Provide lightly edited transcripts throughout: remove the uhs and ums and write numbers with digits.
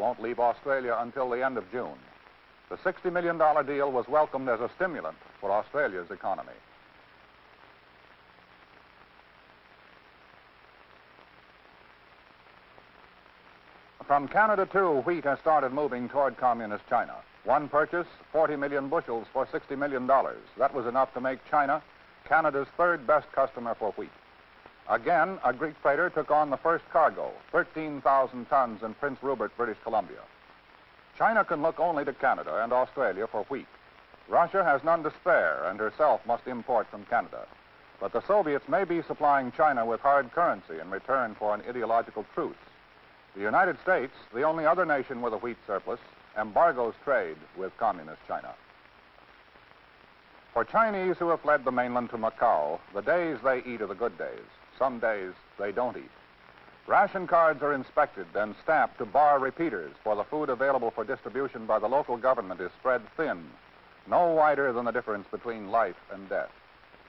won't leave Australia until the end of June. The $60 million deal was welcomed as a stimulant for Australia's economy. From Canada, too, wheat has started moving toward communist China. One purchase, 40 million bushels for $60 million. That was enough to make China Canada's third best customer for wheat. Again, a Greek freighter took on the first cargo, 13,000 tons in Prince Rupert, British Columbia. China can look only to Canada and Australia for wheat. Russia has none to spare and herself must import from Canada. But the Soviets may be supplying China with hard currency in return for an ideological truce. The United States, the only other nation with a wheat surplus, embargoes trade with communist China. For Chinese who have fled the mainland to Macau, the days they eat are the good days. Some days they don't eat. Ration cards are inspected and stamped to bar repeaters, for the food available for distribution by the local government is spread thin, no wider than the difference between life and death.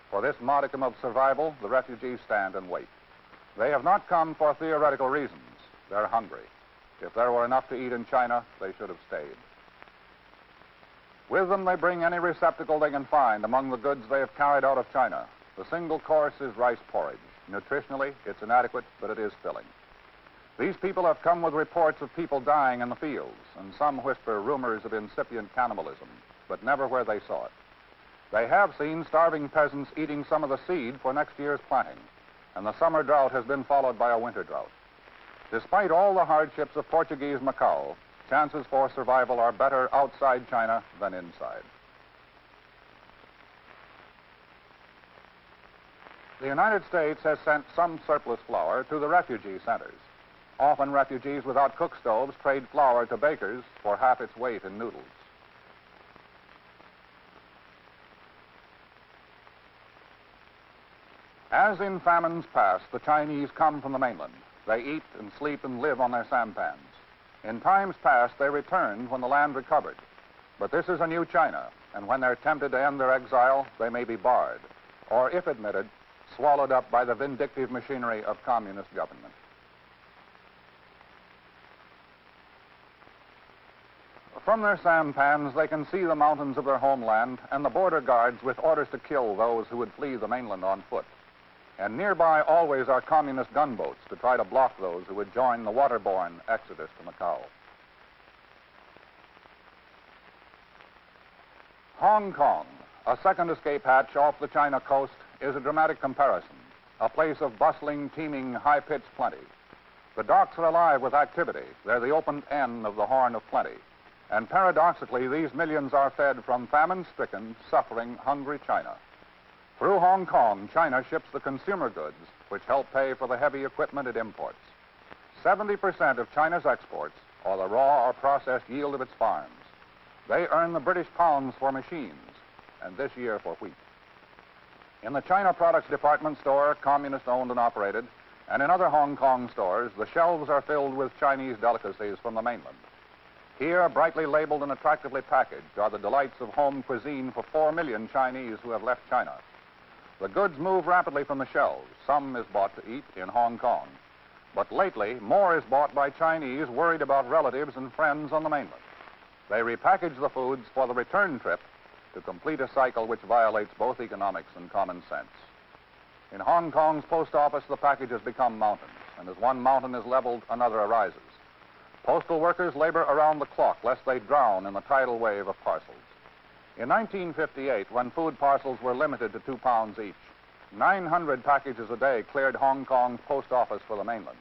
For this modicum of survival, the refugees stand and wait. They have not come for theoretical reasons. They're hungry. If there were enough to eat in China, they should have stayed. With them, they bring any receptacle they can find among the goods they have carried out of China. The single course is rice porridge. Nutritionally, it's inadequate, but it is filling. These people have come with reports of people dying in the fields, and some whisper rumors of incipient cannibalism, but never where they saw it. They have seen starving peasants eating some of the seed for next year's planting, and the summer drought has been followed by a winter drought. Despite all the hardships of Portuguese Macau, chances for survival are better outside China than inside. The United States has sent some surplus flour to the refugee centers. Often refugees without cook stoves trade flour to bakers for half its weight in noodles. As in famines past, the Chinese come from the mainland. They eat and sleep and live on their sampans. In times past, they returned when the land recovered. But this is a new China, and when they're tempted to end their exile, they may be barred, or if admitted, swallowed up by the vindictive machinery of communist government. From their sampans, they can see the mountains of their homeland and the border guards with orders to kill those who would flee the mainland on foot. And nearby always are communist gunboats to try to block those who would join the waterborne exodus to Macau. Hong Kong, a second escape hatch off the China coast, is a dramatic comparison, a place of bustling, teeming, high-pitched plenty. The docks are alive with activity. They're the open end of the Horn of Plenty. And paradoxically, these millions are fed from famine-stricken, suffering, hungry China. Through Hong Kong, China ships the consumer goods, which help pay for the heavy equipment it imports. 70% of China's exports are the raw or processed yield of its farms. They earn the British pounds for machines, and this year for wheat. In the China Products Department store, communist-owned and operated, and in other Hong Kong stores, the shelves are filled with Chinese delicacies from the mainland. Here, brightly labeled and attractively packaged, are the delights of home cuisine for 4 million Chinese who have left China. The goods move rapidly from the shelves. Some is bought to eat in Hong Kong. But lately, more is bought by Chinese worried about relatives and friends on the mainland. They repackage the foods for the return trip to complete a cycle which violates both economics and common sense. In Hong Kong's post office, the packages become mountains, and as one mountain is leveled, another arises. Postal workers labor around the clock lest they drown in the tidal wave of parcels. In 1958, when food parcels were limited to 2 pounds each, 900 packages a day cleared Hong Kong's post office for the mainland.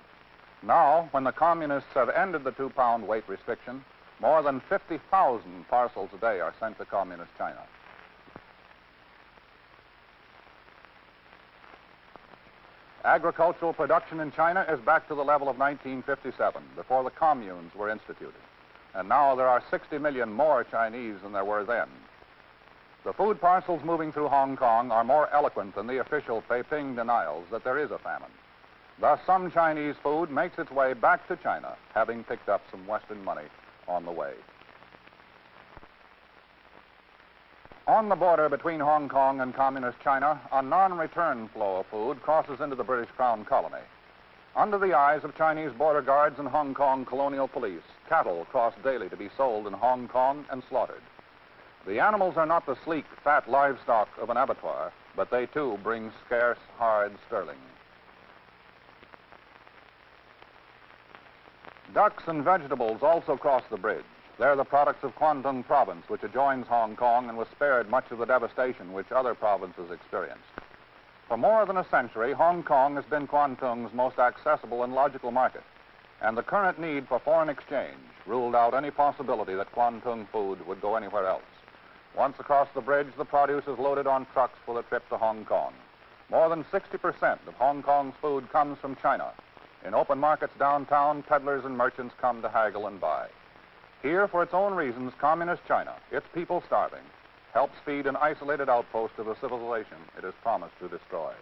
Now, when the communists have ended the 2-pound weight restriction, more than 50,000 parcels a day are sent to communist China. Agricultural production in China is back to the level of 1957, before the communes were instituted. And now there are 60 million more Chinese than there were then. The food parcels moving through Hong Kong are more eloquent than the official Beiping denials that there is a famine. Thus, some Chinese food makes its way back to China, having picked up some Western money on the way. On the border between Hong Kong and communist China, a non-return flow of food crosses into the British Crown colony. Under the eyes of Chinese border guards and Hong Kong colonial police, cattle cross daily to be sold in Hong Kong and slaughtered. The animals are not the sleek, fat livestock of an abattoir, but they too bring scarce, hard sterling. Ducks and vegetables also cross the bridge. They're the products of Guangdong province, which adjoins Hong Kong and was spared much of the devastation which other provinces experienced. For more than a century, Hong Kong has been Guangdong's most accessible and logical market, and the current need for foreign exchange ruled out any possibility that Guangdong food would go anywhere else. Once across the bridge, the produce is loaded on trucks for the trip to Hong Kong. More than 60% of Hong Kong's food comes from China. In open markets downtown, peddlers and merchants come to haggle and buy. Here, for its own reasons, communist China, its people starving, helps feed an isolated outpost of the civilization it has promised to destroy.